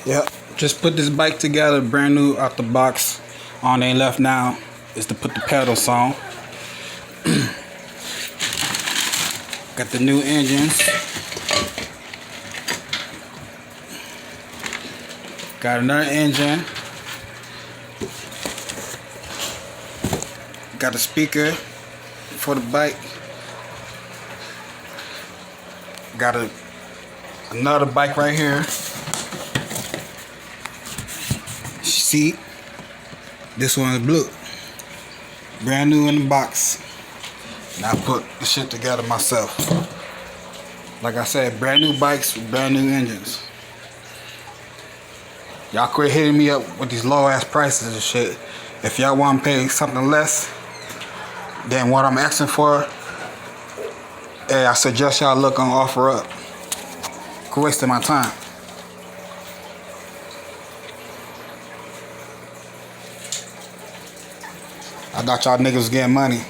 Yep. Just put this bike together, brand new out the box. All they left now is to put the pedals on. Got the new engines. Got another engine. Got a speaker for the bike. Got another bike right here. Seat. This one is blue. Brand new in the box. And I put the shit together myself. Like I said, brand new bikes with brand new engines. Y'all quit hitting me up with these low ass prices and shit. If y'all want to pay something less than what I'm asking for, hey, I suggest y'all look on OfferUp. Quit wasting my time. I thought y'all niggas was getting money.